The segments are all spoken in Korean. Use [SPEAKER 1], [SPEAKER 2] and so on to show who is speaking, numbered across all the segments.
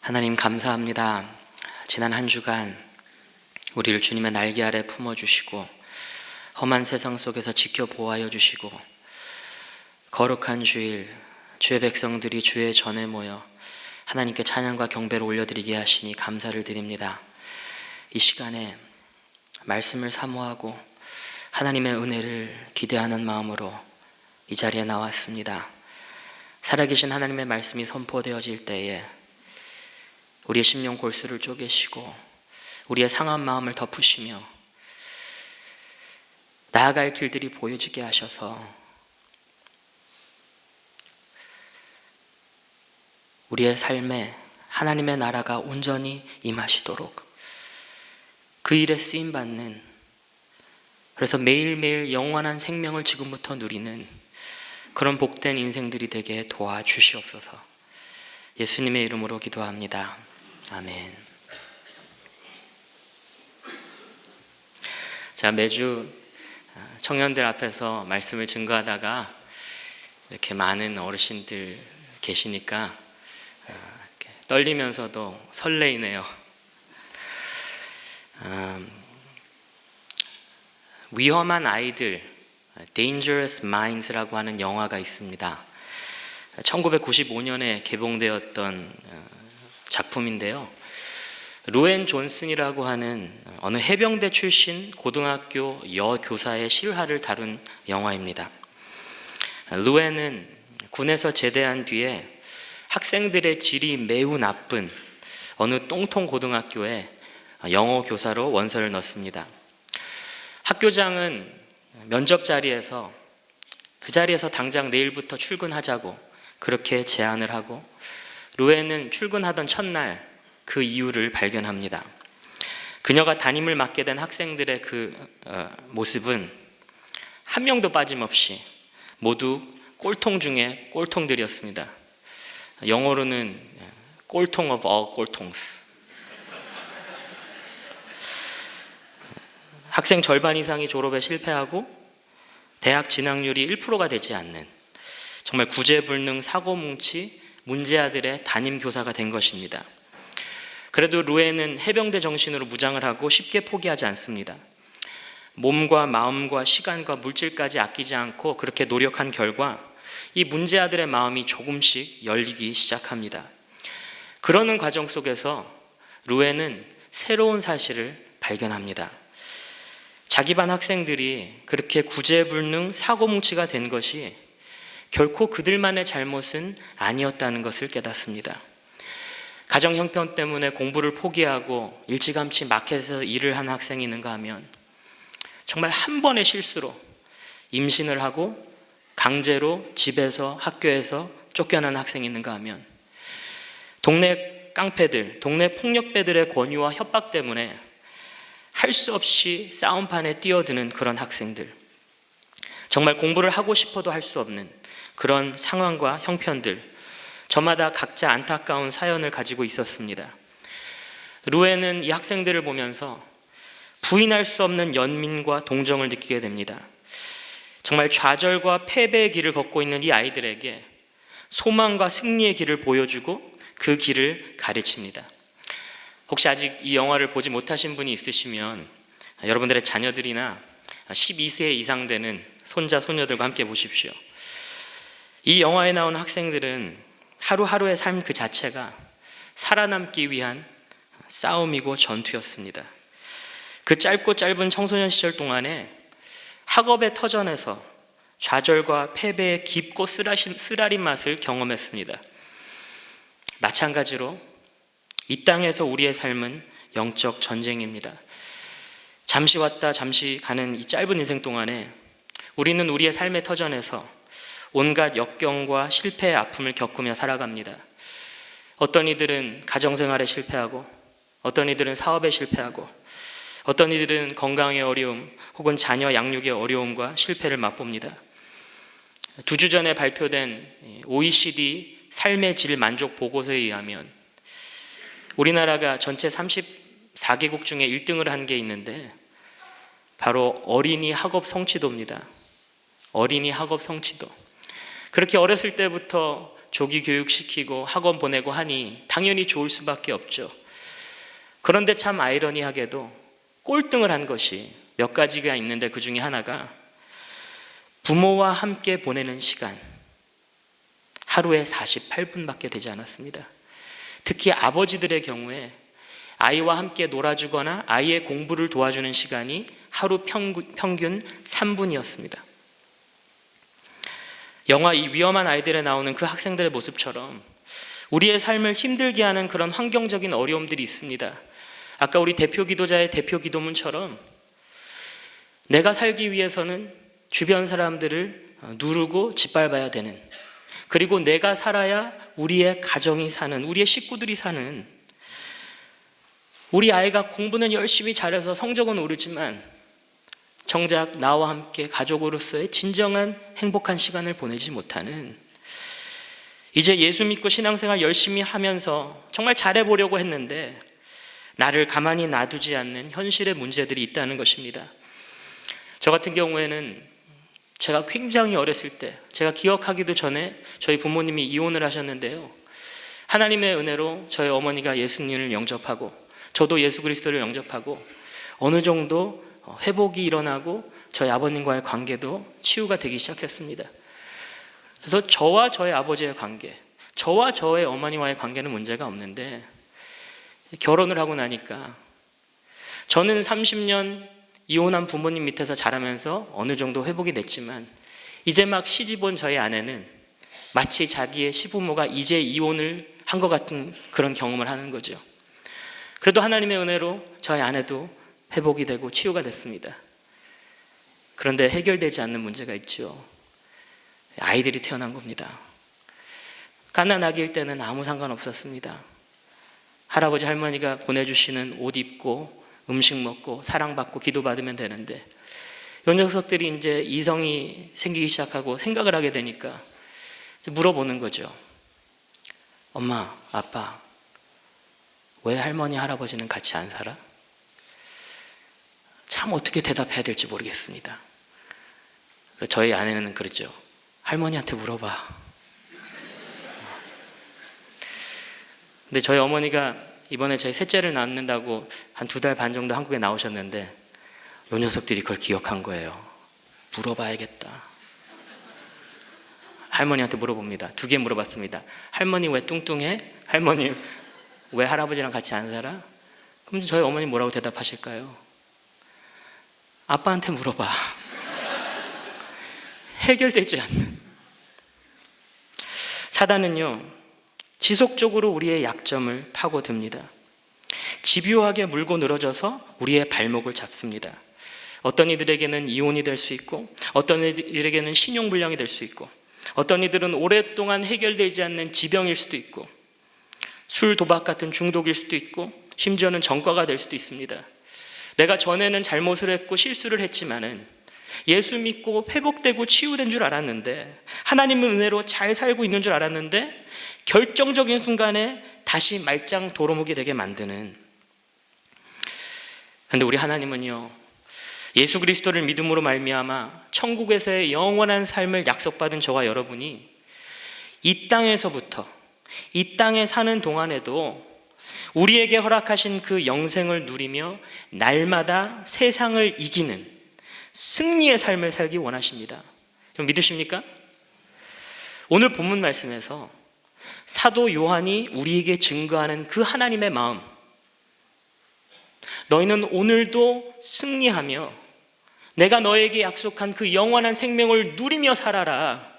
[SPEAKER 1] 하나님 감사합니다. 지난 한 주간 우리를 주님의 날개 아래 품어주시고 험한 세상 속에서 지켜보호하여 주시고 거룩한 주일 주의 백성들이 주의 전에 모여 하나님께 찬양과 경배를 올려드리게 하시니 감사를 드립니다. 이 시간에 말씀을 사모하고 하나님의 은혜를 기대하는 마음으로 이 자리에 나왔습니다. 살아계신 하나님의 말씀이 선포되어질 때에 우리의 심령 골수를 쪼개시고 우리의 상한 마음을 덮으시며 나아갈 길들이 보여지게 하셔서 우리의 삶에 하나님의 나라가 온전히 임하시도록 그 일에 쓰임받는, 그래서 매일매일 영원한 생명을 지금부터 누리는 그런 복된 인생들이 되게 도와주시옵소서. 예수님의 이름으로 기도합니다. 아멘. 자, 매주 청년들 앞에서 말씀을 증거하다가 이렇게 많은 어르신들 계시니까 이렇게 떨리면서도 설레이네요. 위험한 아이들, Dangerous Minds라고 하는 영화가 있습니다. 1995년에 개봉되었던 작품인데요. 루엔 존슨이라고 하는 어느 해병대 출신 고등학교 여교사의 실화를 다룬 영화입니다. 루엔은 군에서 제대한 뒤에 학생들의 질이 매우 나쁜 어느 똥통 고등학교에 영어 교사로 원서를 넣습니다. 학교장은 면접 자리에서 그 자리에서 당장 내일부터 출근하자고 그렇게 제안을 하고, 루엔은 출근하던 첫날 그 이유를 발견합니다. 그녀가 담임을 맡게 된 학생들의 그 모습은 한 명도 빠짐없이 모두 꼴통 중에 꼴통들이었습니다. 영어로는 꼴통 of all 꼴통스. 학생 절반 이상이 졸업에 실패하고 대학 진학률이 1%가 되지 않는 정말 구제불능 사고뭉치 문제아들의 담임 교사가 된 것입니다. 그래도 루엔은 해병대 정신으로 무장을 하고 쉽게 포기하지 않습니다. 몸과 마음과 시간과 물질까지 아끼지 않고 그렇게 노력한 결과 이 문제아들의 마음이 조금씩 열리기 시작합니다. 그러는 과정 속에서 루엔은 새로운 사실을 발견합니다. 자기 반 학생들이 그렇게 구제불능 사고뭉치가 된 것이 결코 그들만의 잘못은 아니었다는 것을 깨닫습니다. 가정 형편 때문에 공부를 포기하고 일찌감치 마켓에서 일을 한 학생이 있는가 하면 정말 한 번의 실수로 임신을 하고 강제로 집에서 학교에서 쫓겨난 학생이 있는가 하면 동네 깡패들, 동네 폭력배들의 권유와 협박 때문에 할 수 없이 싸움판에 뛰어드는 그런 학생들, 정말 공부를 하고 싶어도 할 수 없는 그런 상황과 형편들, 저마다 각자 안타까운 사연을 가지고 있었습니다. 루엔은 이 학생들을 보면서 부인할 수 없는 연민과 동정을 느끼게 됩니다. 정말 좌절과 패배의 길을 걷고 있는 이 아이들에게 소망과 승리의 길을 보여주고 그 길을 가르칩니다. 혹시 아직 이 영화를 보지 못하신 분이 있으시면 여러분들의 자녀들이나 12세 이상 되는 손자, 손녀들과 함께 보십시오. 이 영화에 나오는 학생들은 하루하루의 삶 그 자체가 살아남기 위한 싸움이고 전투였습니다. 그 짧고 짧은 청소년 시절 동안에 학업의 터전에서 좌절과 패배의 깊고 쓰라린 맛을 경험했습니다. 마찬가지로 이 땅에서 우리의 삶은 영적 전쟁입니다. 잠시 왔다 잠시 가는 이 짧은 인생 동안에 우리는 우리의 삶의 터전에서 온갖 역경과 실패의 아픔을 겪으며 살아갑니다. 어떤 이들은 가정생활에 실패하고, 어떤 이들은 사업에 실패하고, 어떤 이들은 건강의 어려움 혹은 자녀 양육의 어려움과 실패를 맛봅니다. 2주 전에 발표된 OECD 삶의 질 만족 보고서에 의하면 우리나라가 전체 34개국 중에 1등을 한 게 있는데 바로 어린이 학업 성취도입니다. 어린이 학업 성취도. 그렇게 어렸을 때부터 조기 교육시키고 학원 보내고 하니 당연히 좋을 수밖에 없죠. 그런데 참 아이러니하게도 꼴등을 한 것이 몇 가지가 있는데 그 중에 하나가 부모와 함께 보내는 시간, 하루에 48분밖에 되지 않았습니다. 특히 아버지들의 경우에 아이와 함께 놀아주거나 아이의 공부를 도와주는 시간이 하루 평균 3분이었습니다. 영화 이 위험한 아이들에 나오는 그 학생들의 모습처럼 우리의 삶을 힘들게 하는 그런 환경적인 어려움들이 있습니다. 아까 우리 대표 기도자의 대표 기도문처럼 내가 살기 위해서는 주변 사람들을 누르고 짓밟아야 되는, 그리고 내가 살아야 우리의 가정이 사는, 우리의 식구들이 사는, 우리 아이가 공부는 열심히 잘해서 성적은 오르지만 정작 나와 함께 가족으로서의 진정한 행복한 시간을 보내지 못하는, 이제 예수 믿고 신앙생활 열심히 하면서 정말 잘해보려고 했는데 나를 가만히 놔두지 않는 현실의 문제들이 있다는 것입니다. 저 같은 경우에는 제가 굉장히 어렸을 때, 제가 기억하기도 전에 저희 부모님이 이혼을 하셨는데요, 하나님의 은혜로 저희 어머니가 예수님을 영접하고 저도 예수 그리스도를 영접하고 어느 정도 회복이 일어나고 저희 아버님과의 관계도 치유가 되기 시작했습니다. 그래서 저와 저희 아버지의 관계, 저와 저의 어머니와의 관계는 문제가 없는데 결혼을 하고 나니까 저는 30년 이혼한 부모님 밑에서 자라면서 어느 정도 회복이 됐지만 이제 막 시집 온 저희 아내는 마치 자기의 시부모가 이제 이혼을 한 것 같은 그런 경험을 하는 거죠. 그래도 하나님의 은혜로 저희 아내도 회복이 되고 치유가 됐습니다. 그런데 해결되지 않는 문제가 있죠. 아이들이 태어난 겁니다. 갓난아기일 때는 아무 상관없었습니다. 할아버지 할머니가 보내주시는 옷 입고 음식 먹고 사랑받고 기도받으면 되는데 이 녀석들이 이제 이성이 생기기 시작하고 생각을 하게 되니까 물어보는 거죠. 엄마, 아빠, 왜 할머니, 할아버지는 같이 안 살아? 참 어떻게 대답해야 될지 모르겠습니다. 그래서 저희 아내는 그러죠. 할머니한테 물어봐. 근데 저희 어머니가 이번에 제 셋째를 낳는다고 한 2달 반 정도 한국에 나오셨는데 이 녀석들이 그걸 기억한 거예요. 물어봐야겠다. 할머니한테 물어봅니다. 2개 물어봤습니다. 할머니 왜 뚱뚱해? 할머니 왜 할아버지랑 같이 안 살아? 그럼 저희 어머니 뭐라고 대답하실까요? 아빠한테 물어봐. 해결되지 않는. 사단은요, 지속적으로 우리의 약점을 파고듭니다. 집요하게 물고 늘어져서 우리의 발목을 잡습니다. 어떤 이들에게는 이혼이 될 수 있고, 어떤 이들에게는 신용불량이 될 수 있고, 어떤 이들은 오랫동안 해결되지 않는 지병일 수도 있고, 술, 도박 같은 중독일 수도 있고, 심지어는 전과가 될 수도 있습니다. 내가 전에는 잘못을 했고 실수를 했지만은 예수 믿고 회복되고 치유된 줄 알았는데, 하나님의 은혜로 잘 살고 있는 줄 알았는데 결정적인 순간에 다시 말짱 도루묵이 되게 만드는. 그런데 우리 하나님은요, 예수 그리스도를 믿음으로 말미암아 천국에서의 영원한 삶을 약속받은 저와 여러분이 이 땅에서부터, 이 땅에 사는 동안에도 우리에게 허락하신 그 영생을 누리며 날마다 세상을 이기는 승리의 삶을 살기 원하십니다. 좀 믿으십니까? 오늘 본문 말씀에서 사도 요한이 우리에게 증거하는 그 하나님의 마음, 너희는 오늘도 승리하며 내가 너에게 약속한 그 영원한 생명을 누리며 살아라,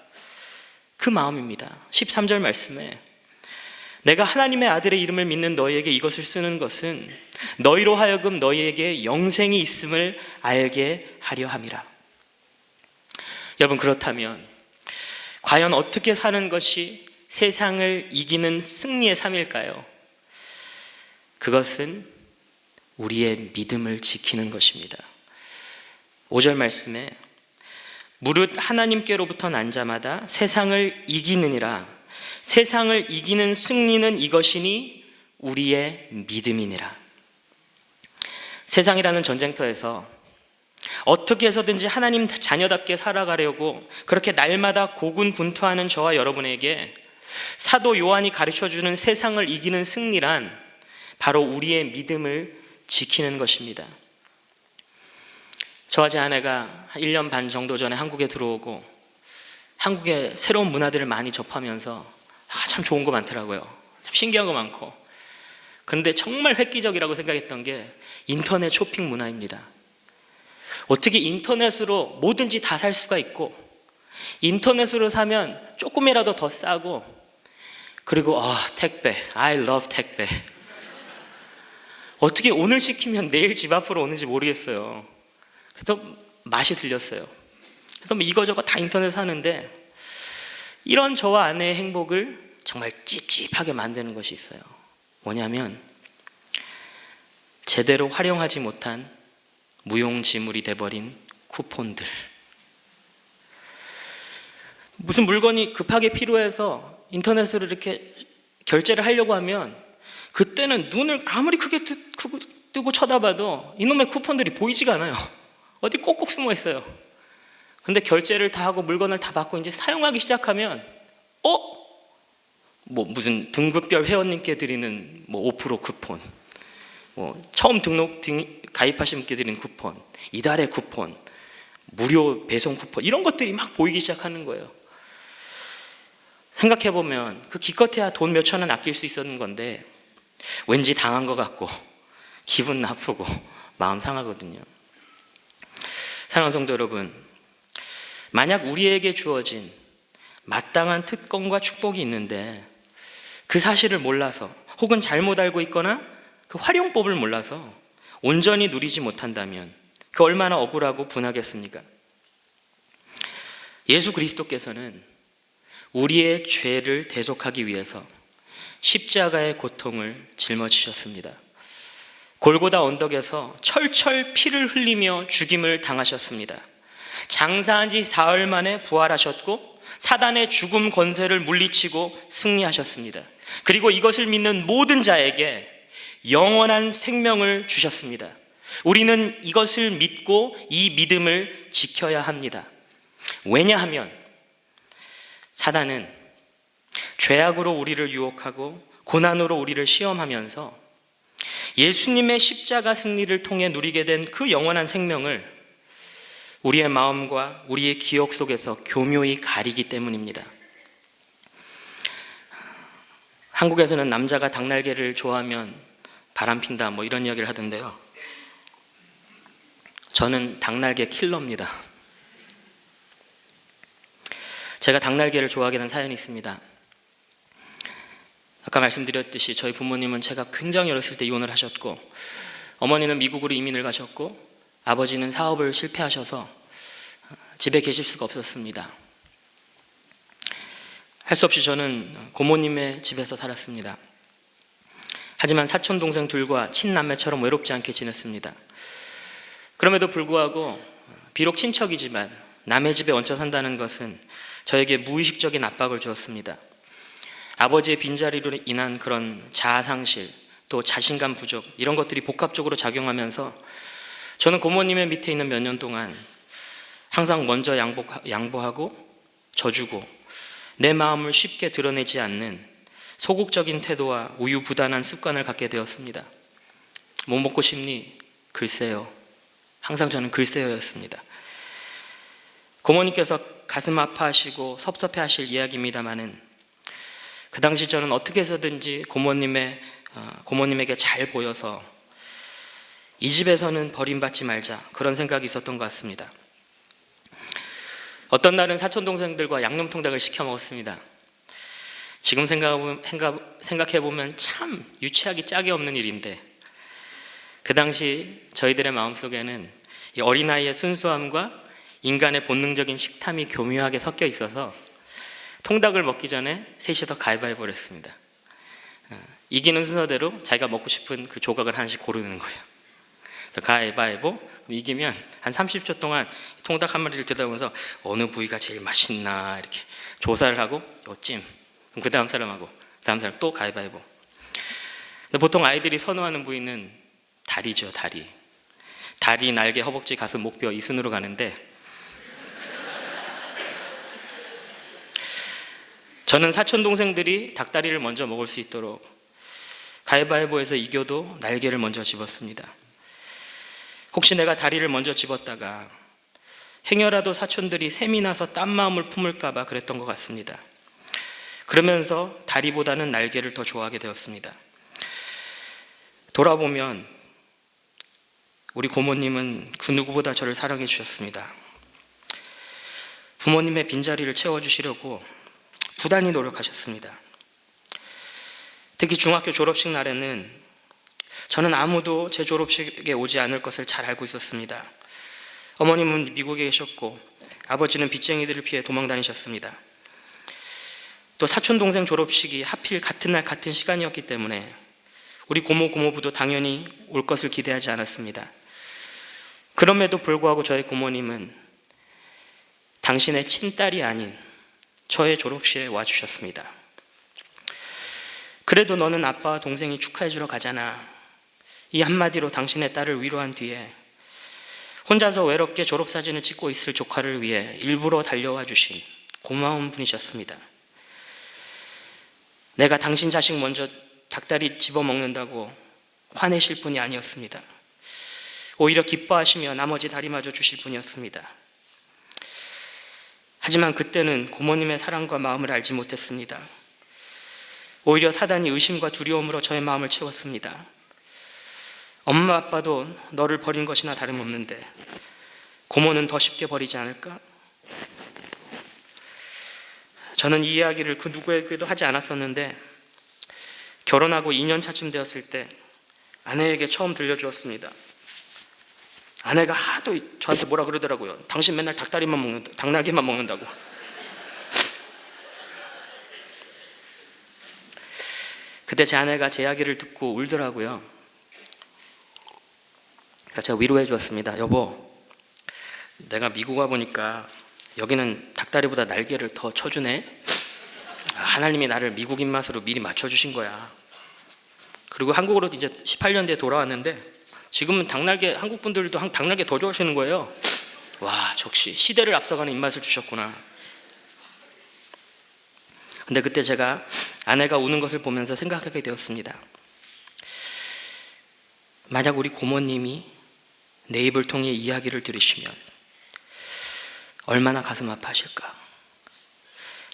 [SPEAKER 1] 그 마음입니다. 13절 말씀에 내가 하나님의 아들의 이름을 믿는 너희에게 이것을 쓰는 것은 너희로 하여금 너희에게 영생이 있음을 알게 하려 함이라. 여러분, 그렇다면 과연 어떻게 사는 것이 세상을 이기는 승리의 삶일까요? 그것은 우리의 믿음을 지키는 것입니다. 5절 말씀에 무릇 하나님께로부터 난 자마다 세상을 이기느니라. 세상을 이기는 승리는 이것이니 우리의 믿음이니라. 세상이라는 전쟁터에서 어떻게 해서든지 하나님 자녀답게 살아가려고 그렇게 날마다 고군분투하는 저와 여러분에게 사도 요한이 가르쳐주는 세상을 이기는 승리란 바로 우리의 믿음을 지키는 것입니다. 저와 제 아내가 한 1년 반 정도 전에 한국에 들어오고 한국의 새로운 문화들을 많이 접하면서 참 좋은 거 많더라고요. 참 신기한 거 많고. 그런데 정말 획기적이라고 생각했던 게 인터넷 쇼핑 문화입니다. 어떻게 인터넷으로 뭐든지 다 살 수가 있고, 인터넷으로 사면 조금이라도 더 싸고, 그리고 택배, I love 택배. 어떻게 오늘 시키면 내일 집 앞으로 오는지 모르겠어요. 그래서 맛이 들렸어요. 그래서 이거저거 다 인터넷 사는데, 이런 저와 아내의 행복을 정말 찝찝하게 만드는 것이 있어요. 뭐냐면 제대로 활용하지 못한 무용지물이 돼버린 쿠폰들. 무슨 물건이 급하게 필요해서 인터넷으로 이렇게 결제를 하려고 하면 그때는 눈을 아무리 크게 뜨고 쳐다봐도 이놈의 쿠폰들이 보이지가 않아요. 어디 꼭꼭 숨어 있어요. 근데 결제를 다 하고 물건을 다 받고 이제 사용하기 시작하면 무슨 등급별 회원님께 드리는 5% 쿠폰, 처음 가입하신 분께 드리는 쿠폰, 이달의 쿠폰, 무료 배송 쿠폰, 이런 것들이 막 보이기 시작하는 거예요. 생각해보면 그 기껏해야 돈 몇천 원 아낄 수 있었는 건데 왠지 당한 것 같고 기분 나쁘고 마음 상하거든요. 사랑하는 성도 여러분, 만약 우리에게 주어진 마땅한 특권과 축복이 있는데 그 사실을 몰라서 혹은 잘못 알고 있거나 그 활용법을 몰라서 온전히 누리지 못한다면 그 얼마나 억울하고 분하겠습니까? 예수 그리스도께서는 우리의 죄를 대속하기 위해서 십자가의 고통을 짊어지셨습니다. 골고다 언덕에서 철철 피를 흘리며 죽임을 당하셨습니다. 장사한 지 사흘 만에 부활하셨고 사단의 죽음 권세를 물리치고 승리하셨습니다. 그리고 이것을 믿는 모든 자에게 영원한 생명을 주셨습니다. 우리는 이것을 믿고 이 믿음을 지켜야 합니다. 왜냐하면 사단은 죄악으로 우리를 유혹하고 고난으로 우리를 시험하면서 예수님의 십자가 승리를 통해 누리게 된 그 영원한 생명을 우리의 마음과 우리의 기억 속에서 교묘히 가리기 때문입니다. 한국에서는 남자가 닭날개를 좋아하면 바람핀다 이런 이야기를 하던데요. 저는 닭날개 킬러입니다. 제가 닭날개를 좋아하게 된 사연이 있습니다. 아까 말씀드렸듯이 저희 부모님은 제가 굉장히 어렸을 때 이혼을 하셨고, 어머니는 미국으로 이민을 가셨고, 아버지는 사업을 실패하셔서 집에 계실 수가 없었습니다. 할 수 없이 저는 고모님의 집에서 살았습니다. 하지만 사촌 동생 둘과 친남매처럼 외롭지 않게 지냈습니다. 그럼에도 불구하고 비록 친척이지만 남의 집에 얹혀 산다는 것은 저에게 무의식적인 압박을 주었습니다. 아버지의 빈자리로 인한 그런 자아상실, 또 자신감 부족, 이런 것들이 복합적으로 작용하면서 저는 고모님의 밑에 있는 몇 년 동안 항상 먼저 양보하고 져주고 내 마음을 쉽게 드러내지 않는 소극적인 태도와 우유부단한 습관을 갖게 되었습니다. 뭐 먹고 싶니? 글쎄요. 항상 저는 글쎄요였습니다. 고모님께서 가슴 아파하시고 섭섭해하실 이야기입니다마는 그 당시 저는 어떻게 해서든지 고모님에게 잘 보여서 이 집에서는 버림받지 말자, 그런 생각이 있었던 것 같습니다. 어떤 날은 사촌 동생들과 양념통닭을 시켜 먹었습니다. 지금 생각해보면 참 유치하기 짝이 없는 일인데 그 당시 저희들의 마음속에는 이 어린아이의 순수함과 인간의 본능적인 식탐이 교묘하게 섞여 있어서 통닭을 먹기 전에 셋이서 가위바위보를 했습니다. 이기는 순서대로 자기가 먹고 싶은 그 조각을 하나씩 고르는 거예요. 그래서 가위바위보, 이기면 한 30초 동안 통닭 한 마리를 들여다보면서 어느 부위가 제일 맛있나 이렇게 조사를 하고 요찜, 그럼 그 다음 사람하고 그 다음 사람 또 가위바위보. 근데 보통 아이들이 선호하는 부위는 다리죠. 다리, 날개, 허벅지, 가슴, 목뼈 이 순으로 가는데 저는 사촌 동생들이 닭다리를 먼저 먹을 수 있도록 가위바위보에서 이겨도 날개를 먼저 집었습니다. 혹시 내가 다리를 먼저 집었다가 행여라도 사촌들이 셈이 나서 딴 마음을 품을까 봐 그랬던 것 같습니다. 그러면서 다리보다는 날개를 더 좋아하게 되었습니다. 돌아보면 우리 고모님은 그 누구보다 저를 사랑해 주셨습니다. 부모님의 빈자리를 채워주시려고 부단히 노력하셨습니다. 특히 중학교 졸업식 날에는 저는 아무도 제 졸업식에 오지 않을 것을 잘 알고 있었습니다. 어머님은 미국에 계셨고 아버지는 빚쟁이들을 피해 도망 다니셨습니다. 또 사촌 동생 졸업식이 하필 같은 날 같은 시간이었기 때문에 우리 고모 고모부도 당연히 올 것을 기대하지 않았습니다. 그럼에도 불구하고 저의 고모님은 당신의 친딸이 아닌 저의 졸업식에 와주셨습니다. 그래도 너는 아빠와 동생이 축하해 주러 가잖아. 이 한마디로 당신의 딸을 위로한 뒤에 혼자서 외롭게 졸업사진을 찍고 있을 조카를 위해 일부러 달려와 주신 고마운 분이셨습니다. 내가 당신 자식 먼저 닭다리 집어먹는다고 화내실 분이 아니었습니다. 오히려 기뻐하시며 나머지 다리마저 주실 분이었습니다. 하지만 그때는 고모님의 사랑과 마음을 알지 못했습니다. 오히려 사단이 의심과 두려움으로 저의 마음을 채웠습니다. 엄마 아빠도 너를 버린 것이나 다름없는데 고모는 더 쉽게 버리지 않을까? 저는 이 이야기를 그 누구에게도 하지 않았었는데 결혼하고 2년 차쯤 되었을 때 아내에게 처음 들려주었습니다. 아내가 하도 저한테 뭐라 그러더라고요. 당신 맨날 닭날개만 먹는다고. 그때 제 아내가 제 이야기를 듣고 울더라고요. 그러니까 제가 위로해 주었습니다. 여보, 내가 미국 와보니까 여기는 닭다리보다 날개를 더 쳐주네. 하나님이 나를 미국 입맛으로 미리 맞춰주신 거야. 그리고 한국으로 이제 18년 뒤에 돌아왔는데 지금은 한국 분들도 닭날개 더 좋아하시는 거예요. 와, 역시 시대를 앞서가는 입맛을 주셨구나. 근데 그때 제가 아내가 우는 것을 보면서 생각하게 되었습니다. 만약 우리 고모님이 내 입을 통해 이야기를 들으시면 얼마나 가슴 아파하실까.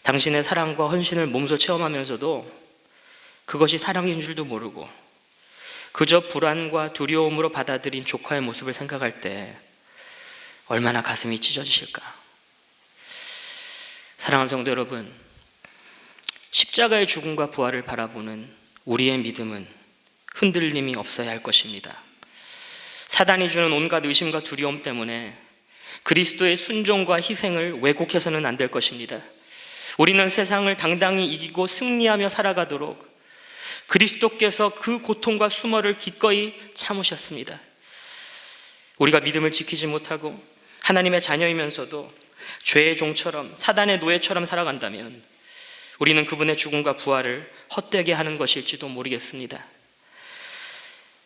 [SPEAKER 1] 당신의 사랑과 헌신을 몸소 체험하면서도 그것이 사랑인 줄도 모르고 그저 불안과 두려움으로 받아들인 조카의 모습을 생각할 때 얼마나 가슴이 찢어지실까. 사랑하는 성도 여러분, 십자가의 죽음과 부활을 바라보는 우리의 믿음은 흔들림이 없어야 할 것입니다. 사단이 주는 온갖 의심과 두려움 때문에 그리스도의 순종과 희생을 왜곡해서는 안 될 것입니다. 우리는 세상을 당당히 이기고 승리하며 살아가도록 그리스도께서 그 고통과 수모를 기꺼이 참으셨습니다. 우리가 믿음을 지키지 못하고 하나님의 자녀이면서도 죄의 종처럼 사단의 노예처럼 살아간다면 우리는 그분의 죽음과 부활을 헛되게 하는 것일지도 모르겠습니다.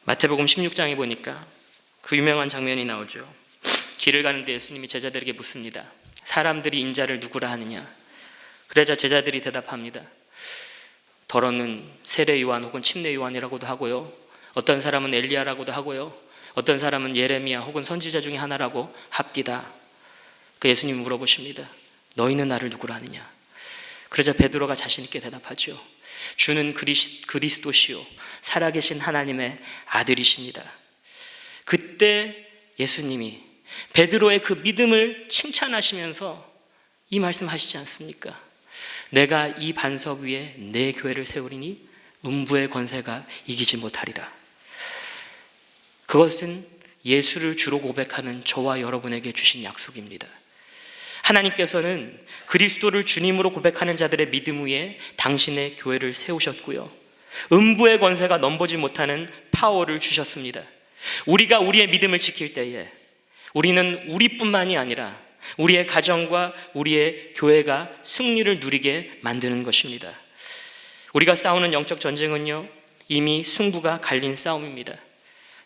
[SPEAKER 1] 마태복음 16장에 보니까 그 유명한 장면이 나오죠. 길을 가는데 예수님이 제자들에게 묻습니다. 사람들이 인자를 누구라 하느냐? 그러자 제자들이 대답합니다. 더러는 세례 요한 혹은 침례 요한이라고도 하고요. 어떤 사람은 엘리야라고도 하고요. 어떤 사람은 예레미야 혹은 선지자 중에 하나라고 합디다. 그 예수님이 물어보십니다. 너희는 나를 누구라 하느냐? 그러자 베드로가 자신 있게 대답하죠. 주는 그리스도시요 살아계신 하나님의 아들이십니다. 그때 예수님이 베드로의 그 믿음을 칭찬하시면서 이 말씀하시지 않습니까? 내가 이 반석 위에 내 교회를 세우리니 음부의 권세가 이기지 못하리라. 그것은 예수를 주로 고백하는 저와 여러분에게 주신 약속입니다. 하나님께서는 그리스도를 주님으로 고백하는 자들의 믿음 위에 당신의 교회를 세우셨고요, 음부의 권세가 넘보지 못하는 파워를 주셨습니다. 우리가 우리의 믿음을 지킬 때에 우리는 우리뿐만이 아니라 우리의 가정과 우리의 교회가 승리를 누리게 만드는 것입니다. 우리가 싸우는 영적 전쟁은요, 이미 승부가 갈린 싸움입니다.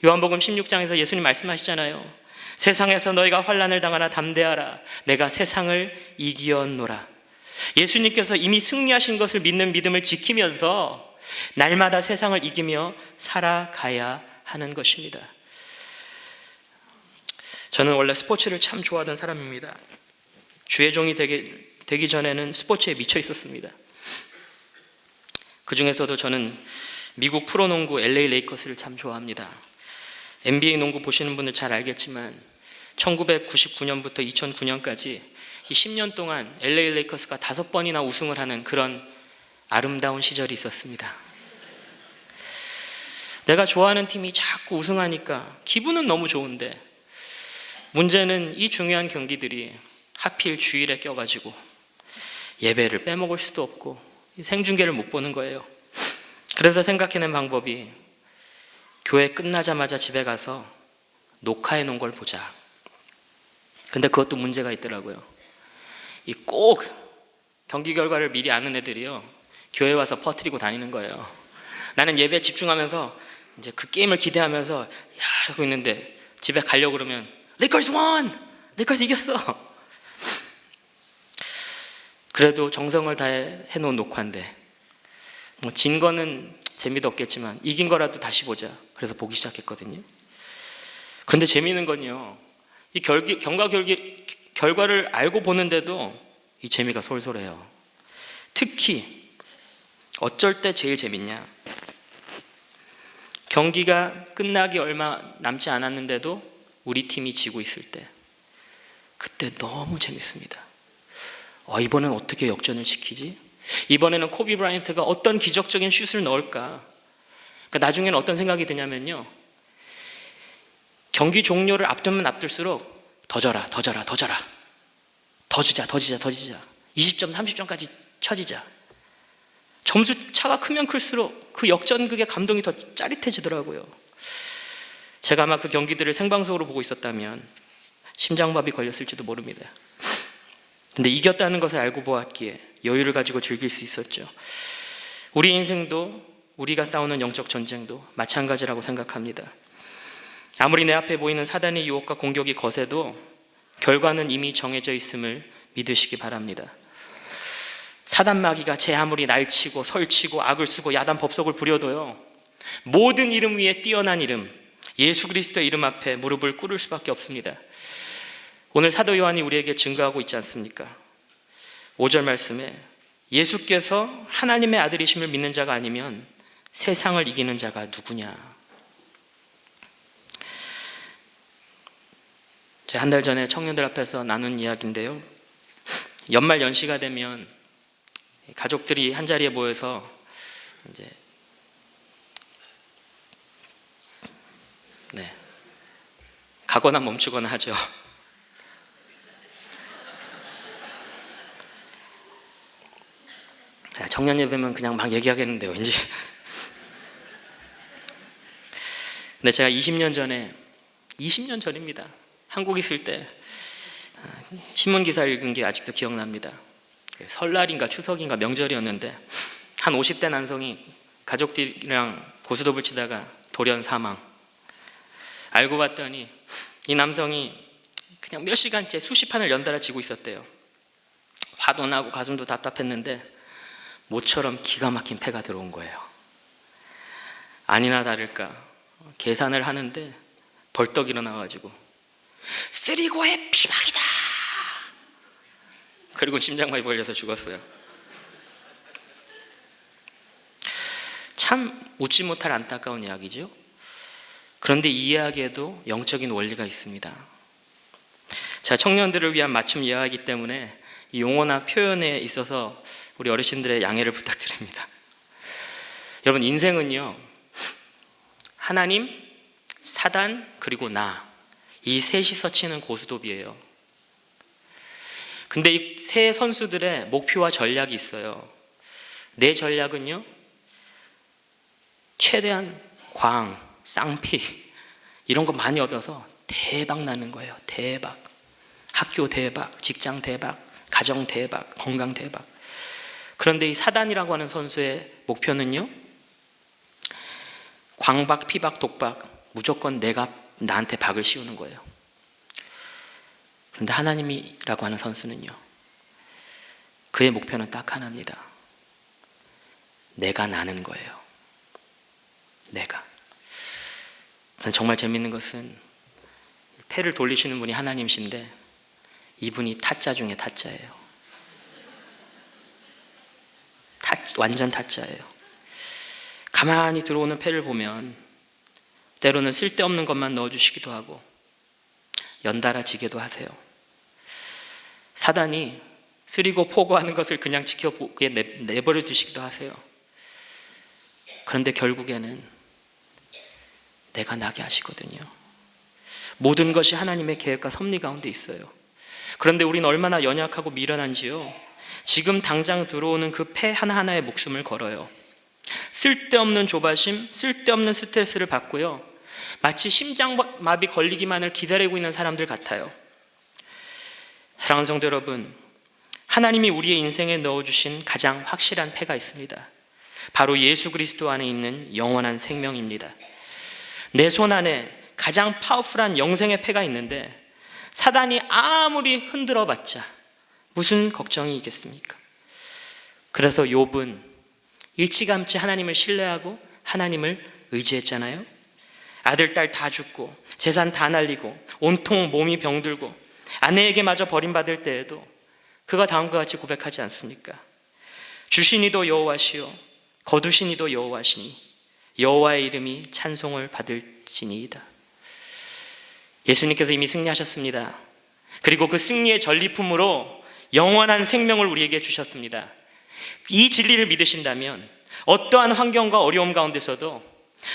[SPEAKER 1] 요한복음 16장에서 예수님 말씀하시잖아요. 세상에서 너희가 환난을 당하나 담대하라. 내가 세상을 이기었노라. 예수님께서 이미 승리하신 것을 믿는 믿음을 지키면서 날마다 세상을 이기며 살아가야 하는 것입니다. 저는 원래 스포츠를 참 좋아하던 사람입니다. 주의 종이 되기 전에는 스포츠에 미쳐 있었습니다. 그 중에서도 저는 미국 프로농구 LA 레이커스를 참 좋아합니다. NBA 농구 보시는 분들 잘 알겠지만 1999년부터 2009년까지 이 10년 동안 LA 레이커스가 5번이나 우승을 하는 그런 아름다운 시절이 있었습니다. 내가 좋아하는 팀이 자꾸 우승하니까 기분은 너무 좋은데, 문제는 이 중요한 경기들이 하필 주일에 껴가지고 예배를 빼먹을 수도 없고 생중계를 못 보는 거예요. 그래서 생각해낸 방법이 교회 끝나자마자 집에 가서 녹화해 놓은 걸 보자. 근데 그것도 문제가 있더라고요. 이 꼭 경기 결과를 미리 아는 애들이요, 교회 와서 퍼뜨리고 다니는 거예요. 나는 예배에 집중하면서 이제 그 게임을 기대하면서 하고 있는데 집에 가려고 그러면 레이커스 won! 레이커스 이겼어! 그래도 정성을 다해 해놓은 녹화인데 진 거는 재미도 없겠지만 이긴 거라도 다시 보자. 그래서 보기 시작했거든요. 그런데 재미있는 건요, 이 결과를 알고 보는데도 이 재미가 솔솔해요. 특히 어쩔 때 제일 재밌냐, 경기가 끝나기 얼마 남지 않았는데도 우리 팀이 지고 있을 때, 그때 너무 재밌습니다. 이번엔 어떻게 역전을 시키지? 이번에는 코비 브라이언트가 어떤 기적적인 슛을 넣을까? 그러니까 나중에는 어떤 생각이 드냐면요, 경기 종료를 앞두면 앞둘수록 더 져라, 더 져라, 더 져라, 더 지자, 더 지자, 더 지자, 20점, 30점까지 쳐지자. 점수 차가 크면 클수록 그 역전극의 감동이 더 짜릿해지더라고요. 제가 아마 그 경기들을 생방송으로 보고 있었다면 심장마비 걸렸을지도 모릅니다. 근데 이겼다는 것을 알고 보았기에 여유를 가지고 즐길 수 있었죠. 우리 인생도, 우리가 싸우는 영적 전쟁도 마찬가지라고 생각합니다. 아무리 내 앞에 보이는 사단의 유혹과 공격이 거세도 결과는 이미 정해져 있음을 믿으시기 바랍니다. 사단 마귀가 제 아무리 날치고 설치고 악을 쓰고 야단 법석을 부려도요, 모든 이름 위에 뛰어난 이름, 예수 그리스도의 이름 앞에 무릎을 꿇을 수밖에 없습니다. 오늘 사도 요한이 우리에게 증거하고 있지 않습니까? 5절 말씀에 예수께서 하나님의 아들이심을 믿는 자가 아니면 세상을 이기는 자가 누구냐. 제가 한 달 전에 청년들 앞에서 나눈 이야기인데요, 연말 연시가 되면 가족들이 한 자리에 모여서 이제 가거나 멈추거나 하죠. 청년 예배면 그냥 막 얘기하겠는데요, 왠지. 근데 제가 20년 전입니다. 한국 있을 때 신문 기사 읽은 게 아직도 기억납니다. 설날인가 추석인가 명절이었는데 한 50대 남성이 가족들이랑 고스톱을 치다가 돌연 사망. 알고 봤더니 이 남성이 그냥 몇 시간째 수십 판을 연달아 치고 있었대요. 화도 나고 가슴도 답답했는데 모처럼 기가 막힌 패가 들어온 거예요. 아니나 다를까 계산을 하는데 벌떡 일어나가지고 쓰리고의 피박이다! 그리고 심장마비 걸려서 죽었어요. 참 웃지 못할 안타까운 이야기죠. 그런데 이 이야기에도 영적인 원리가 있습니다. 자, 청년들을 위한 맞춤 이야기이기 때문에 이 용어나 표현에 있어서 우리 어르신들의 양해를 부탁드립니다. 여러분, 인생은요, 하나님, 사단, 그리고 나, 이 셋이서 치는 고스톱이에요. 근데 이 세 선수들의 목표와 전략이 있어요. 내 전략은요, 최대한 광, 쌍피 이런 거 많이 얻어서 대박 나는 거예요. 대박. 학교 대박, 직장 대박, 가정 대박, 건강 대박. 그런데 이 사단이라고 하는 선수의 목표는요, 광박, 피박, 독박, 무조건 내가 나한테 박을 씌우는 거예요. 그런데 하나님이라고 하는 선수는요, 그의 목표는 딱 하나입니다. 내가 나는 거예요. 내가. 정말 재밌는 것은 패를 돌리시는 분이 하나님이신데 이분이 타짜 중에 타짜예요. 완전 타짜예요. 가만히 들어오는 패를 보면 때로는 쓸데없는 것만 넣어주시기도 하고 연달아 지게도 하세요. 사단이 쓰리고 포고하는 것을 그냥 지켜보게 내버려 두시기도 하세요. 그런데 결국에는 내가 나게 하시거든요. 모든 것이 하나님의 계획과 섭리 가운데 있어요. 그런데 우리는 얼마나 연약하고 미련한지요. 지금 당장 들어오는 그 패 하나하나에 목숨을 걸어요. 쓸데없는 조바심, 쓸데없는 스트레스를 받고요. 마치 심장마비 걸리기만을 기다리고 있는 사람들 같아요. 사랑하는 성도 여러분, 하나님이 우리의 인생에 넣어주신 가장 확실한 패가 있습니다. 바로 예수 그리스도 안에 있는 영원한 생명입니다. 내 손 안에 가장 파워풀한 영생의 패가 있는데 사단이 아무리 흔들어봤자 무슨 걱정이 있겠습니까? 그래서 욥은 일찌감치 하나님을 신뢰하고 하나님을 의지했잖아요. 아들, 딸 다 죽고 재산 다 날리고 온통 몸이 병들고 아내에게마저 버림받을 때에도 그가 다음과 같이 고백하지 않습니까? 주시니도 여호와시요 거두시니도 여호와시니 여호와의 이름이 찬송을 받을지니이다. 예수님께서 이미 승리하셨습니다. 그리고 그 승리의 전리품으로 영원한 생명을 우리에게 주셨습니다. 이 진리를 믿으신다면 어떠한 환경과 어려움 가운데서도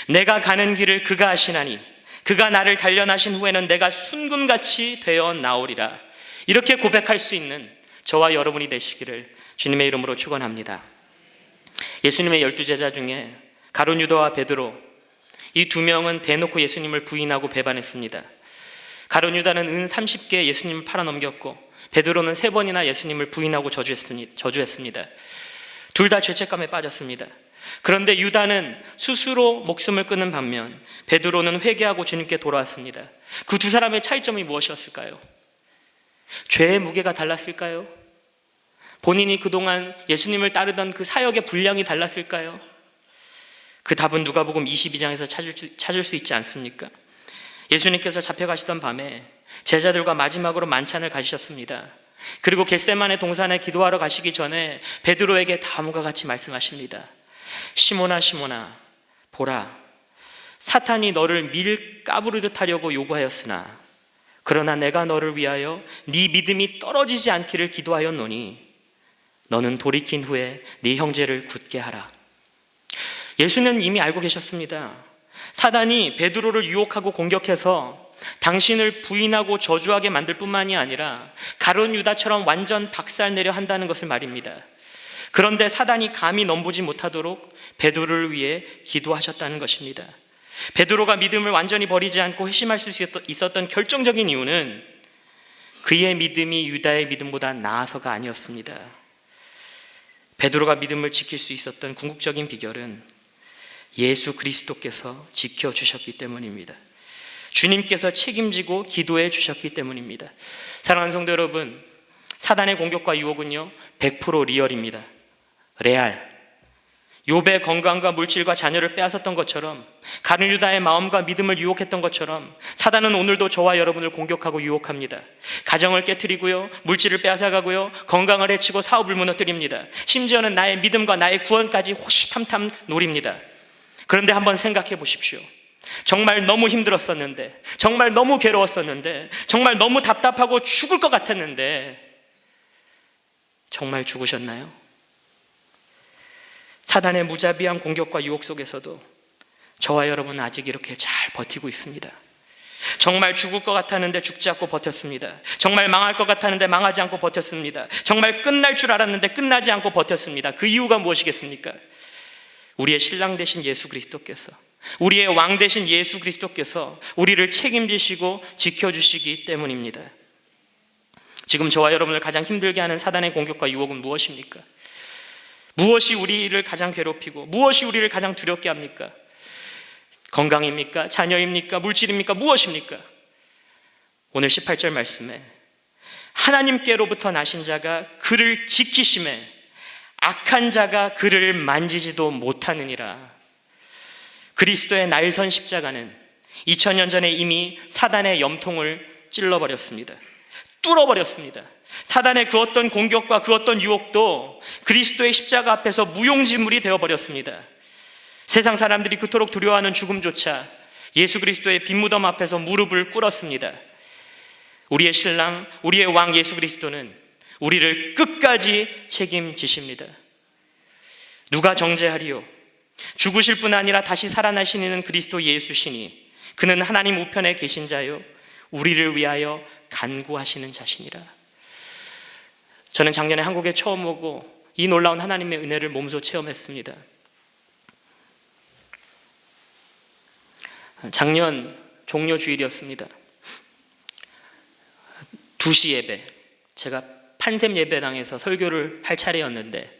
[SPEAKER 1] 내가 가는 길을 그가 하시나니 그가 나를 단련하신 후에는 내가 순금같이 되어 나오리라. 이렇게 고백할 수 있는 저와 여러분이 되시기를 주님의 이름으로 축원합니다. 예수님의 12제자 중에 가룟 유다와 베드로, 이 두 명은 대놓고 예수님을 부인하고 배반했습니다. 가룟 유다는 은 30개 예수님을 팔아넘겼고 베드로는 3번이나 예수님을 부인하고 저주했습니다. 둘 다 죄책감에 빠졌습니다. 그런데 유다는 스스로 목숨을 끊는 반면 베드로는 회개하고 주님께 돌아왔습니다. 그 두 사람의 차이점이 무엇이었을까요? 죄의 무게가 달랐을까요? 본인이 그동안 예수님을 따르던 그 사역의 분량이 달랐을까요? 그 답은 누가복음 22장에서 찾을 수 있지 않습니까? 예수님께서 잡혀가시던 밤에 제자들과 마지막으로 만찬을 가지셨습니다. 그리고 겟세마네 동산에 기도하러 가시기 전에 베드로에게 다음과 같이 말씀하십니다. 시몬아 시몬아 보라, 사탄이 너를 밀 까부르듯 하려고 요구하였으나 그러나 내가 너를 위하여 네 믿음이 떨어지지 않기를 기도하였노니 너는 돌이킨 후에 네 형제를 굳게 하라. 예수는 이미 알고 계셨습니다. 사단이 베드로를 유혹하고 공격해서 당신을 부인하고 저주하게 만들 뿐만이 아니라 가룟 유다처럼 완전 박살내려 한다는 것을 말입니다. 그런데 사단이 감히 넘보지 못하도록 베드로를 위해 기도하셨다는 것입니다. 베드로가 믿음을 완전히 버리지 않고 회심할 수 있었던 결정적인 이유는 그의 믿음이 유다의 믿음보다 나아서가 아니었습니다. 베드로가 믿음을 지킬 수 있었던 궁극적인 비결은 예수 그리스도께서 지켜주셨기 때문입니다. 주님께서 책임지고 기도해 주셨기 때문입니다. 사랑하는 성도 여러분, 사단의 공격과 유혹은요 100% 리얼입니다. 레알. 욥의 건강과 물질과 자녀를 빼앗았던 것처럼, 가룟 유다의 마음과 믿음을 유혹했던 것처럼 사단은 오늘도 저와 여러분을 공격하고 유혹합니다. 가정을 깨트리고요, 물질을 빼앗아가고요, 건강을 해치고 사업을 무너뜨립니다. 심지어는 나의 믿음과 나의 구원까지 호시탐탐 노립니다. 그런데 한번 생각해 보십시오. 정말 너무 힘들었었는데, 정말 너무 괴로웠었는데, 정말 너무 답답하고 죽을 것 같았는데 정말 죽으셨나요? 사단의 무자비한 공격과 유혹 속에서도 저와 여러분은 아직 이렇게 잘 버티고 있습니다. 정말 죽을 것 같았는데 죽지 않고 버텼습니다. 정말 망할 것 같았는데 망하지 않고 버텼습니다. 정말 끝날 줄 알았는데 끝나지 않고 버텼습니다. 그 이유가 무엇이겠습니까? 우리의 신랑 되신 예수 그리스도께서, 우리의 왕 되신 예수 그리스도께서 우리를 책임지시고 지켜주시기 때문입니다. 지금 저와 여러분을 가장 힘들게 하는 사단의 공격과 유혹은 무엇입니까? 무엇이 우리를 가장 괴롭히고 무엇이 우리를 가장 두렵게 합니까? 건강입니까? 자녀입니까? 물질입니까? 무엇입니까? 오늘 18절 말씀에 하나님께로부터 나신 자가 그를 지키심에 악한 자가 그를 만지지도 못하느니라. 그리스도의 날선 십자가는 2000년 전에 이미 사단의 염통을 찔러버렸습니다. 뚫어버렸습니다. 사단의 그 어떤 공격과 그 어떤 유혹도 그리스도의 십자가 앞에서 무용지물이 되어버렸습니다. 세상 사람들이 그토록 두려워하는 죽음조차 예수 그리스도의 빈무덤 앞에서 무릎을 꿇었습니다. 우리의 신랑, 우리의 왕 예수 그리스도는 우리를 끝까지 책임지십니다. 누가 정죄하리요? 죽으실 뿐 아니라 다시 살아나시는 그리스도 예수시니 그는 하나님 우편에 계신 자요 우리를 위하여 간구하시는 자시니라. 저는 작년에 한국에 처음 오고 이 놀라운 하나님의 은혜를 몸소 체험했습니다. 작년 종료 주일이었습니다. 2시 예배, 제가 판샘 예배당에서 설교를 할 차례였는데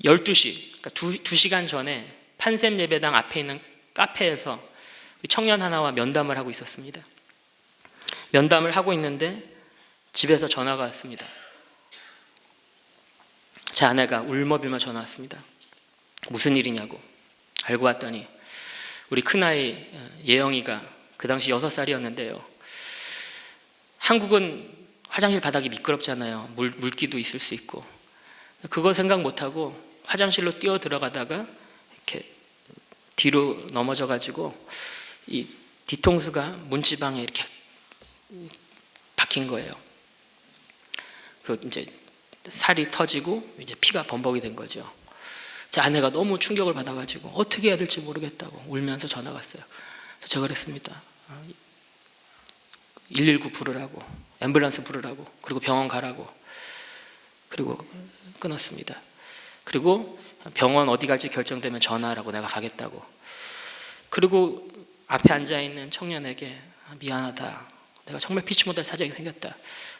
[SPEAKER 1] 12시, 그러니까 2시간 전에 판샘 예배당 앞에 있는 카페에서 청년 하나와 면담을 하고 있었습니다. 면담을 하고 있는데 집에서 전화가 왔습니다. 제 아내가 울먹이며 전화 왔습니다. 무슨 일이냐고. 알고 봤더니 우리 큰아이 예영이가 그 당시 6살이었는데요. 한국은 화장실 바닥이 미끄럽잖아요. 물기도 있을 수 있고. 그거 생각 못하고 화장실로 뛰어 들어가다가 이렇게 뒤로 넘어져가지고 이 뒤통수가 문지방에 이렇게 박힌 거예요. 그리고 이제 살이 터지고 이제 피가 범벅이 된 거죠. 제 아내가 너무 충격을 받아가지고 어떻게 해야 될지 모르겠다고 울면서 전화가 왔어요. 그래서 제가 그랬습니다. 119 부르라고, 앰뷸런스 부르라고, 그리고 병원 가라고. 그리고 끊었습니다. 그리고 병원 어디 갈지 결정되면 전화하라고, 내가 가겠다고. 그리고 앞에 앉아있는 청년에게 미안하다, 내가 정말 피치 못할 사정이 생겼다,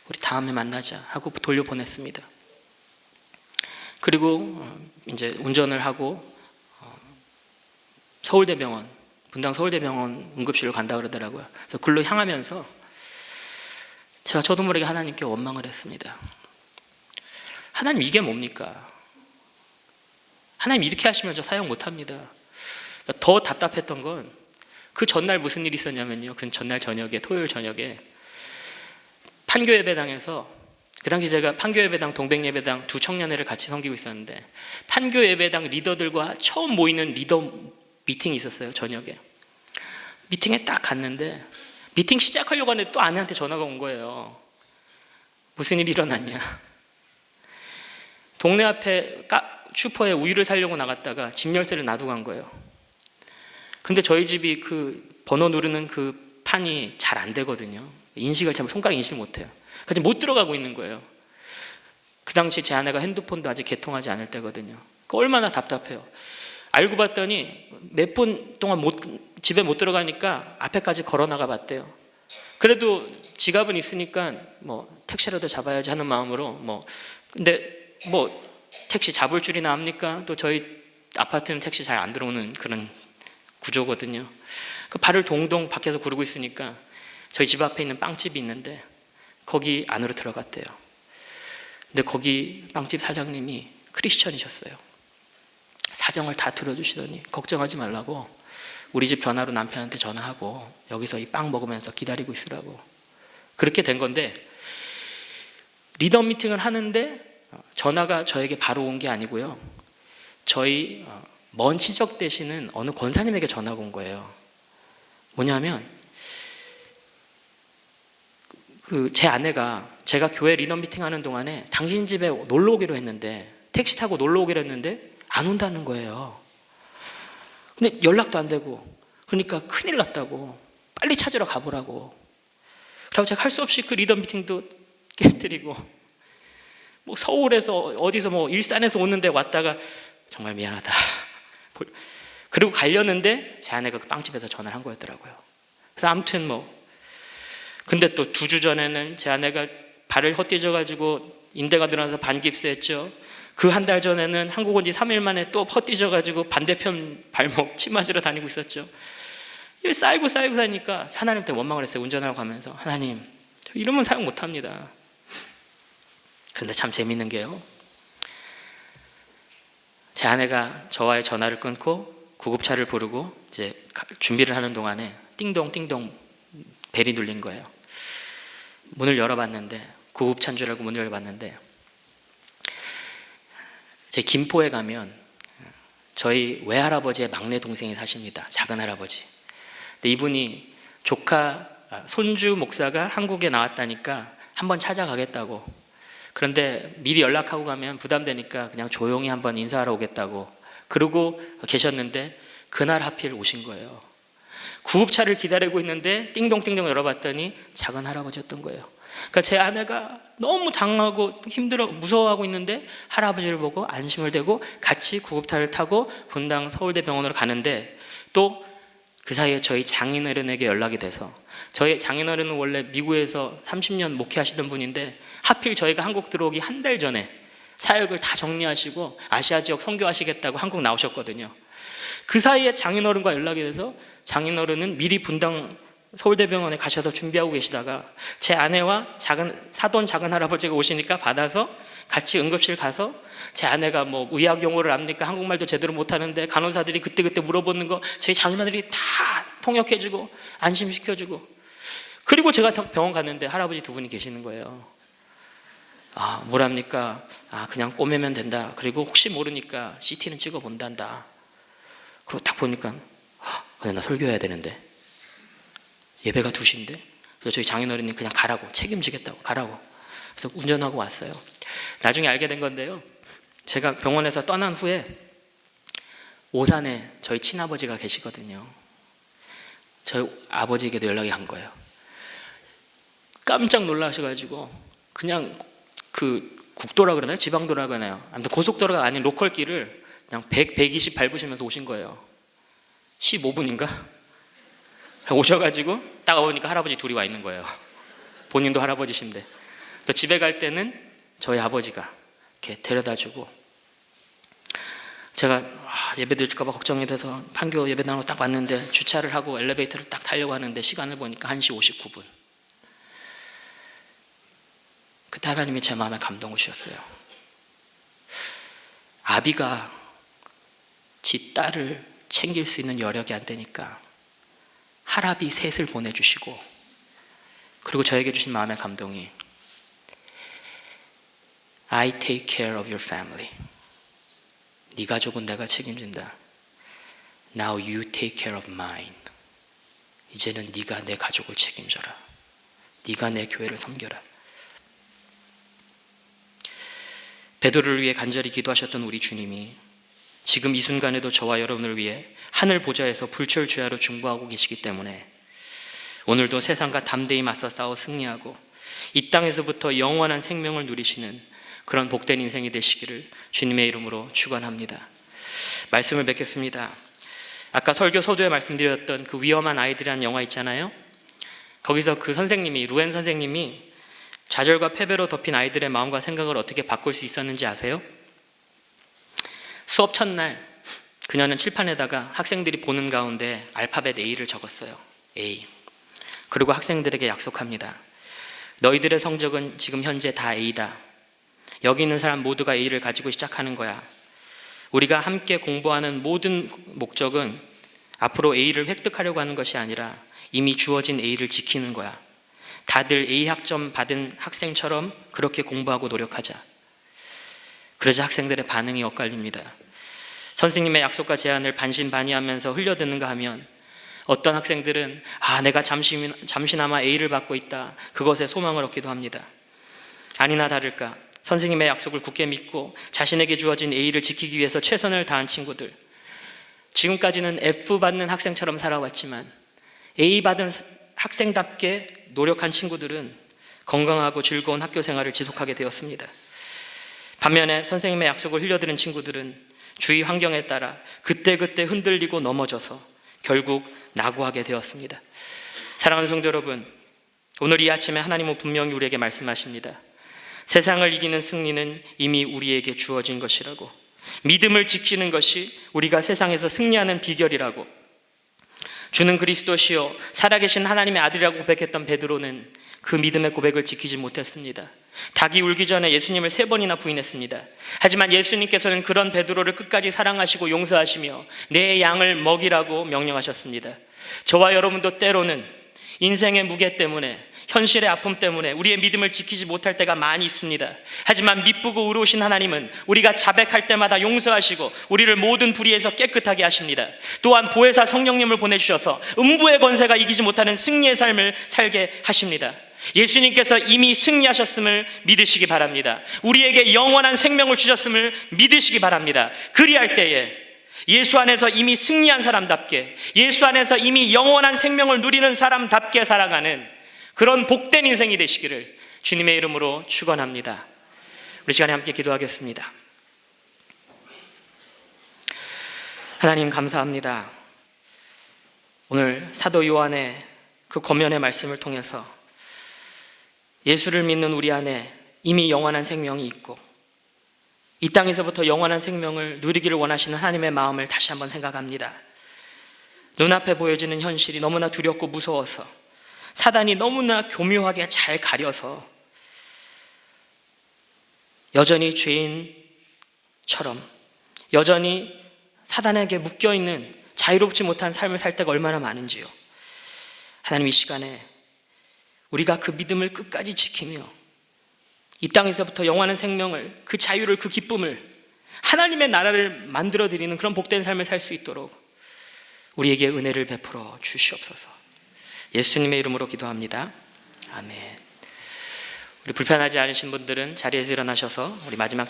[SPEAKER 1] 우리 다음에 만나자 하고 돌려보냈습니다. 그리고 이제 운전을 하고 서울대병원, 분당 서울대병원 응급실로 간다 그러더라고요. 그래서 글로 향하면서 제가 저도 모르게 하나님께 원망을 했습니다. 하나님, 이게 뭡니까? 하나님 이렇게 하시면 저 사역 못합니다. 그러니까 더 답답했던 건 그 전날 무슨 일이 있었냐면요, 그 전날 저녁에, 토요일 저녁에 판교 예배당에서, 그 당시 제가 판교 예배당, 동백 예배당 두 청년회를 같이 섬기고 있었는데 판교 예배당 리더들과 처음 모이는 리더 미팅이 있었어요. 저녁에 미팅에 딱 갔는데 미팅 시작하려고 하는데 또 아내한테 전화가 온 거예요. 무슨 일이 일어났냐, 동네 앞에 슈퍼에 우유를 사려고 나갔다가 집 열쇠를 놔두고 간 거예요. 근데 저희 집이 그 번호 누르는 그 판이 잘 안 되거든요. 인식을 잘, 손가락 인식을 못해요. 그래서 못 들어가고 있는 거예요. 그 당시 제 아내가 핸드폰도 아직 개통하지 않을 때거든요. 얼마나 답답해요. 알고 봤더니 몇 분 동안 집에 못 들어가니까 앞에까지 걸어 나가 봤대요. 그래도 지갑은 있으니까 뭐 택시라도 잡아야지 하는 마음으로 근데 택시 잡을 줄이나 압니까? 또 저희 아파트는 택시 잘 안 들어오는 그런 구조거든요. 그 발을 동동 밖에서 구르고 있으니까 저희 집 앞에 있는 빵집이 있는데 거기 안으로 들어갔대요. 근데 거기 빵집 사장님이 크리스천이셨어요. 사정을 다 들어주시더니 걱정하지 말라고, 우리 집 전화로 남편한테 전화하고 여기서 이 빵 먹으면서 기다리고 있으라고. 그렇게 된 건데, 리더 미팅을 하는데 전화가 저에게 바로 온 게 아니고요, 저희 먼 친척 되시는 어느 권사님에게 전화가 온 거예요. 뭐냐면 제 아내가 제가 교회 리더 미팅 하는 동안에 당신 집에 놀러 오기로 했는데, 택시 타고 놀러 오기로 했는데 안 온다는 거예요. 근데 연락도 안 되고, 그러니까 큰일 났다고, 빨리 찾으러 가보라고. 그래서 제가 할 수 없이 그 리더 미팅도 깨뜨리고, 서울에서 어디서 일산에서 오는데 왔다가 정말 미안하다. 그리고 가려는데 제 아내가 그 빵집에서 전화를 한 거였더라고요. 그래서 아무튼 근데 또 2주 전에는 제 아내가 발을 헛디뎌가지고 인대가 늘어나서 반깁스했죠. 그 한 달 전에는 한국 온 지 3일 만에 또 헛디져가지고 반대편 발목 침 맞으러 다니고 있었죠. 이게 쌓이고 사니까 하나님한테 원망을 했어요. 운전하러 가면서, 하나님, 저 이러면 사용 못합니다. 그런데 참 재밌는 게요, 제 아내가 저와의 전화를 끊고 구급차를 부르고 이제 준비를 하는 동안에 띵동 띵동 벨이 눌린 거예요. 문을 열어봤는데, 구급차인 줄 알고 문을 열어봤는데, 제 김포에 가면 저희 외할아버지의 막내 동생이 사십니다. 작은 할아버지. 근데 이분이 손주 목사가 한국에 나왔다니까 한번 찾아가겠다고, 그런데 미리 연락하고 가면 부담되니까 그냥 조용히 한번 인사하러 오겠다고 그러고 계셨는데, 그날 하필 오신 거예요. 구급차를 기다리고 있는데 띵동띵동 열어봤더니 작은 할아버지였던 거예요. 그러니까 제 아내가 너무 당하고 힘들어 무서워하고 있는데 할아버지를 보고 안심을 되고 같이 구급차를 타고 분당 서울대병원으로 가는데, 또 그 사이에 저희 장인어른에게 연락이 돼서, 저희 장인어른은 원래 미국에서 30년 목회하시던 분인데 하필 저희가 한국 들어오기 한 달 전에 사역을 다 정리하시고 아시아 지역 선교하시겠다고 한국 나오셨거든요. 그 사이에 장인어른과 연락이 돼서 장인어른은 미리 분당 서울대병원에 가셔서 준비하고 계시다가 제 아내와 사돈 작은 할아버지가 오시니까 받아서 같이 응급실 가서, 제 아내가 뭐 의학 용어를 압니까? 한국말도 제대로 못하는데 간호사들이 그때그때 물어보는 거 저희 장인어른이 다 통역해주고 안심시켜주고, 그리고 제가 병원 갔는데 할아버지 두 분이 계시는 거예요. 뭐랍니까? 그냥 꼬매면 된다. 그리고 혹시 모르니까 CT는 찍어본단다. 그리고 딱 보니까 근데 나 설교해야 되는데 예배가 2시인데, 그래서 저희 장인어른이 그냥 가라고, 책임지겠다고 가라고, 그래서 운전하고 왔어요. 나중에 알게 된 건데요, 제가 병원에서 떠난 후에 오산에 저희 친아버지가 계시거든요. 저희 아버지에게도 연락이 간 거예요. 깜짝 놀라셔가지고 그냥 그 국도라 그러나요? 지방도라 그러나요? 아무튼 고속도로가 아닌 로컬길을 그냥 120 밟으시면서 오신 거예요. 15분인가? 오셔가지고 딱 와보니까 할아버지 둘이 와 있는 거예요. 본인도 할아버지신데. 그래서 집에 갈 때는 저희 아버지가 이렇게 데려다주고, 제가 예배 드릴까봐 걱정이 돼서 판교 예배 나누고 딱 왔는데 주차를 하고 엘리베이터를 딱 타려고 하는데 시간을 보니까 1시 59분. 그때 하나님이 제 마음에 감동을 주셨어요. 아비가 지 딸을 챙길 수 있는 여력이 안 되니까 할아비 셋을 보내주시고, 그리고 저에게 주신 마음의 감동이 I take care of your family. 네 가족은 내가 책임진다. Now you take care of mine. 이제는 네가 내 가족을 책임져라. 네가 내 교회를 섬겨라. 베드로를 위해 간절히 기도하셨던 우리 주님이 지금 이 순간에도 저와 여러분을 위해 하늘 보좌에서 불철주야로 중보하고 계시기 때문에 오늘도 세상과 담대히 맞서 싸워 승리하고 이 땅에서부터 영원한 생명을 누리시는 그런 복된 인생이 되시기를 주님의 이름으로 축원합니다. 말씀을 맺겠습니다. 아까 설교 서두에 말씀드렸던 그 위험한 아이들이라는 영화 있잖아요. 거기서 그 선생님이, 루엔 선생님이 좌절과 패배로 덮인 아이들의 마음과 생각을 어떻게 바꿀 수 있었는지 아세요? 수업 첫날 그녀는 칠판에다가 학생들이 보는 가운데 알파벳 A를 적었어요. A. 그리고 학생들에게 약속합니다. 너희들의 성적은 지금 현재 다 A다. 여기 있는 사람 모두가 A를 가지고 시작하는 거야. 우리가 함께 공부하는 모든 목적은 앞으로 A를 획득하려고 하는 것이 아니라 이미 주어진 A를 지키는 거야. 다들 A 학점 받은 학생처럼 그렇게 공부하고 노력하자. 그러자 학생들의 반응이 엇갈립니다. 선생님의 약속과 제안을 반신반의하면서 흘려듣는가 하면 어떤 학생들은 내가 잠시나마 A를 받고 있다, 그것에 소망을 얻기도 합니다. 아니나 다를까 선생님의 약속을 굳게 믿고 자신에게 주어진 A를 지키기 위해서 최선을 다한 친구들, 지금까지는 F 받는 학생처럼 살아왔지만 A 받은 학생답게 노력한 친구들은 건강하고 즐거운 학교 생활을 지속하게 되었습니다. 반면에 선생님의 약속을 흘려들은 친구들은 주위 환경에 따라 그때그때 흔들리고 넘어져서 결국 낙오하게 되었습니다. 사랑하는 성도 여러분, 오늘 이 아침에 하나님은 분명히 우리에게 말씀하십니다. 세상을 이기는 승리는 이미 우리에게 주어진 것이라고, 믿음을 지키는 것이 우리가 세상에서 승리하는 비결이라고, 주는 그리스도시요 살아계신 하나님의 아들이라고 고백했던 베드로는 그 믿음의 고백을 지키지 못했습니다. 닭이 울기 전에 예수님을 3번이나 부인했습니다. 하지만 예수님께서는 그런 베드로를 끝까지 사랑하시고 용서하시며 내 양을 먹이라고 명령하셨습니다. 저와 여러분도 때로는 인생의 무게 때문에, 현실의 아픔 때문에 우리의 믿음을 지키지 못할 때가 많이 있습니다. 하지만 미쁘고 의로우신 하나님은 우리가 자백할 때마다 용서하시고 우리를 모든 불의에서 깨끗하게 하십니다. 또한 보혜사 성령님을 보내주셔서 음부의 권세가 이기지 못하는 승리의 삶을 살게 하십니다. 예수님께서 이미 승리하셨음을 믿으시기 바랍니다. 우리에게 영원한 생명을 주셨음을 믿으시기 바랍니다. 그리할 때에 예수 안에서 이미 승리한 사람답게, 예수 안에서 이미 영원한 생명을 누리는 사람답게 살아가는 그런 복된 인생이 되시기를 주님의 이름으로 축원합니다. 우리 시간에 함께 기도하겠습니다. 하나님 감사합니다. 오늘 사도 요한의 그 권면의 말씀을 통해서 예수를 믿는 우리 안에 이미 영원한 생명이 있고 이 땅에서부터 영원한 생명을 누리기를 원하시는 하나님의 마음을 다시 한번 생각합니다. 눈앞에 보여지는 현실이 너무나 두렵고 무서워서 사단이 너무나 교묘하게 잘 가려서 여전히 죄인처럼 여전히 사단에게 묶여있는 자유롭지 못한 삶을 살 때가 얼마나 많은지요. 하나님, 이 시간에 우리가 그 믿음을 끝까지 지키며 이 땅에서부터 영원한 생명을, 그 자유를, 그 기쁨을, 하나님의 나라를 만들어드리는 그런 복된 삶을 살 수 있도록 우리에게 은혜를 베풀어 주시옵소서. 예수님의 이름으로 기도합니다. 아멘. 우리 불편하지 않으신 분들은 자리에서 일어나셔서 우리 마지막